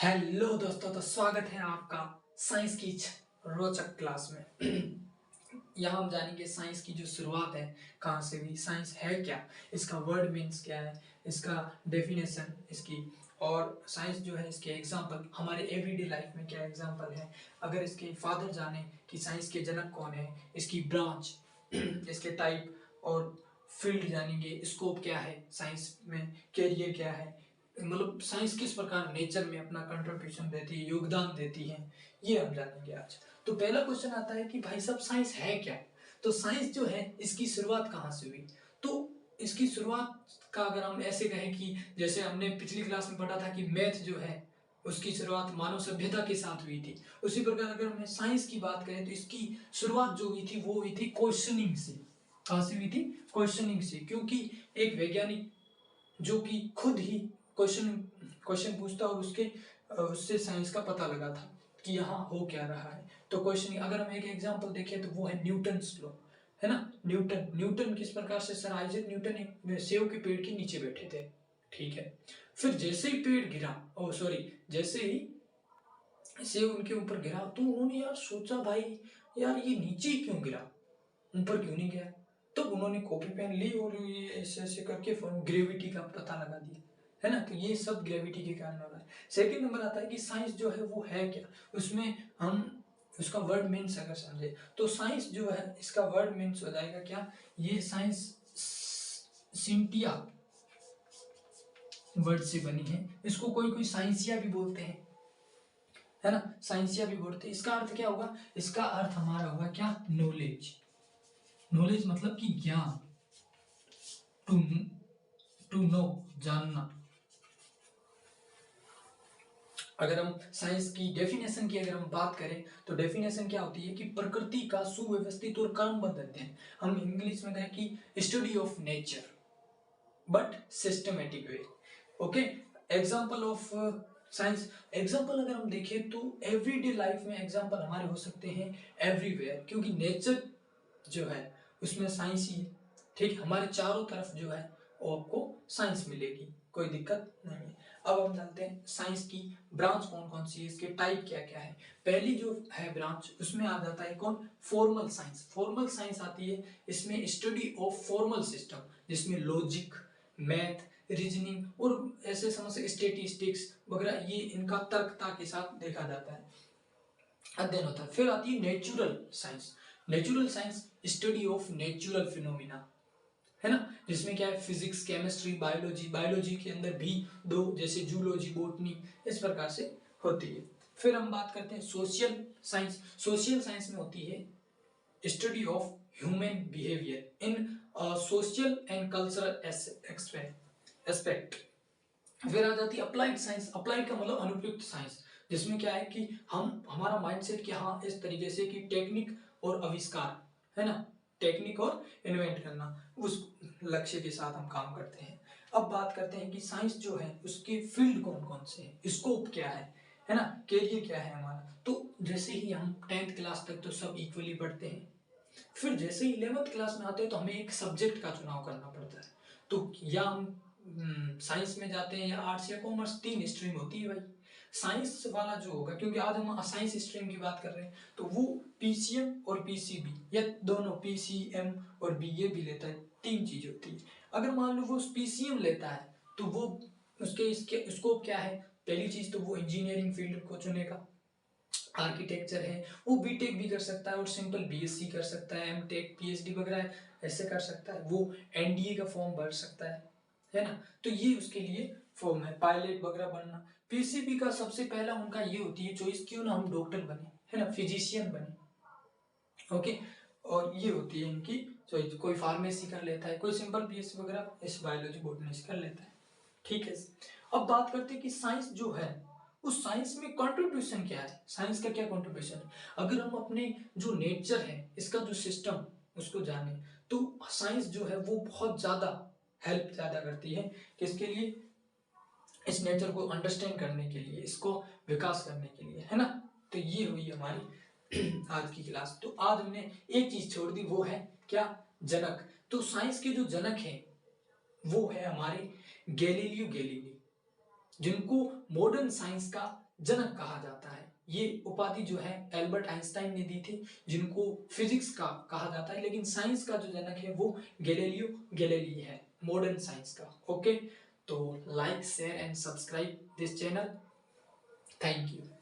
Hello दोस्तों, तो स्वागत है आपका साइंस की इस रोचक क्लास में। यहाँ हम जानेंगे साइंस की जो शुरुआत है कहाँ से हुई, साइंस है क्या, इसका वर्ड मीन्स क्या है, इसका डेफिनेशन इसकी, और साइंस जो है इसके एग्जाम्पल हमारे एवरीडे लाइफ में क्या एग्जाम्पल है। अगर इसके फादर जाने कि साइंस के जनक कौन है, इसकी ब्रांच, इसके टाइप और फील्ड जानेंगे, स्कोप क्या है साइंस में, कैरियर क्या है, मतलब साइंस किस प्रकार नेचर में अपना कंट्रीब्यूशन देती है, योगदान देती है, ये हम जानेंगे आज। तो पहला क्वेश्चन आता है कि भाई साहब साइंस है क्या। तो साइंस जो है इसकी शुरुआत कहाँ से हुई। तो इसकी शुरुआत का अगर हम ऐसे कहें कि जैसे हमने पिछली क्लास में पढ़ा था कि मैथ जो है उसकी शुरुआत मानव सभ्यता के साथ हुई थी, उसी प्रकार अगर हमें साइंस की बात करें तो इसकी शुरुआत जो हुई थी वो हुई थी क्वेश्चनिंग से। कहाँ से हुई थी? क्वेश्चनिंग से। क्योंकि एक वैज्ञानिक जो कि खुद ही क्वेश्चन क्वेश्चन पूछता और उससे साइंस का पता लगा था कि यहाँ हो क्या रहा है। तो क्वेश्चन, अगर हम एक एग्जांपल देखें तो वो है न्यूटन्स लॉ, है ना। न्यूटन किस प्रकार से, सर आइजैक न्यूटन एक सेव के पेड़ के नीचे बैठे थे, ठीक है। फिर जैसे ही पेड़ गिरा, ओ सॉरी, जैसे ही सेव उनके ऊपर गिरा तो उन्होंने यार सोचा, भाई यार ये नीचे क्यों गिरा, ऊपर क्यों नहीं गया। तो उन्होंने कॉपी पेन ली और ये ऐसे ऐसे करके ग्रेविटी का पता लगा दिया, है ना। तो ये सब ग्रेविटी के कारण हो रहा है। सेकंड नंबर आता है कि साइंस जो है वो है क्या। उसमें हम उसका वर्ड मीन्स अगर समझे तो साइंस जो है इसका वर्ड मीन्स हो जाएगा क्या, ये साइंस सिंटिया वर्ड से बनी है। इसको कोई कोई साइंसिया भी बोलते हैं, है ना, साइंसिया भी बोलते हैं। इसका अर्थ क्या होगा, इसका अर्थ हमारा होगा क्या, नॉलेज। नॉलेज मतलब कि ज्ञान, टू टू नो, जानना। अगर हम साइंस की डेफिनेशन की अगर हम बात करें तो डेफिनेशन क्या होती है कि प्रकृति का सुव्यवस्थित और क्रमबद्ध अध्ययन। हम इंग्लिश में कहें कि study of nature but systematic way. Okay, example of science. Example अगर हम देखें तो एवरीडे लाइफ में एग्जांपल हमारे हो सकते हैं एवरीवेयर, क्योंकि नेचर जो है उसमें साइंस ही है, ठीक। हमारे चारों तरफ जो है वो आपको साइंस मिलेगी, कोई दिक्कत नहीं है। अब हम जानते हैं साइंस की ब्रांच कौन कौन सी है, इसके टाइप क्या क्या है। पहली जो है ब्रांच उसमें आ जाता है कौन, फॉर्मल साइंस। फॉर्मल साइंस आती है इसमें स्टडी ऑफ फॉर्मल सिस्टम, जिसमें लॉजिक, मैथ, रीजनिंग और ऐसे समझ स्टेटिस्टिक्स वगैरह, ये इनका तर्कता के साथ देखा जाता है, अध्ययन होता है। फिर आती है natural science. Natural science study of natural phenomena, है ना, जिसमें क्या है फिजिक्स, केमिस्ट्री, बायोलॉजी। बायोलॉजी के अंदर भी दो, जैसे जूलॉजी, बॉटनी, इस प्रकार से होती है। फिर हम बात करते हैं सोशल साइंस। सोशल साइंस में होती है study of human behaviour in social and cultural aspect. फिर आ जाती है अप्लाइड साइंस। अप्लाइड का मतलब अनुप्रयुक्त साइंस, जिसमें क्या है कि हम हमारा माइंडसेट कि हाँ इस तरीके से कि टेक्निक और आविष्कार, है ना, टेक्निक और इन्वेंट करना, उस लक्ष्य के साथ हम काम करते हैं। अब बात करते हैं कि साइंस जो है उसके फील्ड कौन कौन से हैं, स्कोप क्या है ना, कैरियर क्या है हमारा। तो जैसे ही हम 10th क्लास तक तो सब इक्वली पढ़ते हैं, फिर जैसे ही 11th क्लास में आते हैं तो हमें एक सब्जेक्ट का चुनाव करना पड़ता है। तो या हम साइंस में जाते हैं या आर्ट्स या कॉमर्स, 3 स्ट्रीम होती है भाई। साइंस वाला जो होगा, क्योंकि आज हम साइंस स्ट्रीम की बात कर रहे हैं, तो वो पीसीएम और पीसीबी या दोनों पीसीएम और बी ये भी लेता है, 3 चीज होती है। अगर मान लो वो पीसीएम लेता है तो वो उसके इसके स्कोप क्या है, पहली चीज तो वो इंजीनियरिंग फील्ड को चुनेगा। आर्किटेक्चर है, वो बीटेक भी कर सकता है और सिंपल बीएससी कर सकता है, एमटेक, पीएचडी वगैरह ऐसे कर सकता है। वो एनडीए का फॉर्म भर सकता है ना। तो ये उसके लिए फॉर्म है, पायलट वगैरह बनना। पीसीबी का सबसे पहला उनका ये होती है चॉइस, क्यों ना हम डॉक्टर बने, है ना, फिजिशियन बने। ओके, और ये होती है इनकी चॉइस। कोई फार्मेसी कर लेता है, कोई सिंपल बीएससी वगैरह इस बायोलॉजी बॉटनी कर लेता है, ठीक है। अब बात करते हैं कि साइंस जो है उस साइंस में कंट्रीब्यूशन क्या है, साइंस का क्या कंट्रीब्यूशन है। अगर हम अपने जो नेचर है इसका जो सिस्टम उसको जाने तो साइंस जो है वो बहुत ज्यादा हेल्प ज्यादा करती है, किसके लिए, इस नेचर को अंडरस्टैंड करने के लिए, इसको विकास करने के लिए, है ना। तो ये हुई हमारी आज की क्लास। तो आज हमने एक चीज छोड़ दी, वो है क्या, जनक। तो साइंस के जो जनक है वो है हमारे गैलीलियो गैलीली, जिनको मॉडर्न साइंस का जनक कहा जाता है। ये उपाधि जो है एल्बर्ट आइंस्टाइन ने दी थी, जिनको फिजिक्स का कहा जाता है, लेकिन साइंस का जो जनक है वो गैलीलियो गैलीली है, मॉडर्न साइंस का। ओके, तो like share and subscribe this channel. Thank you.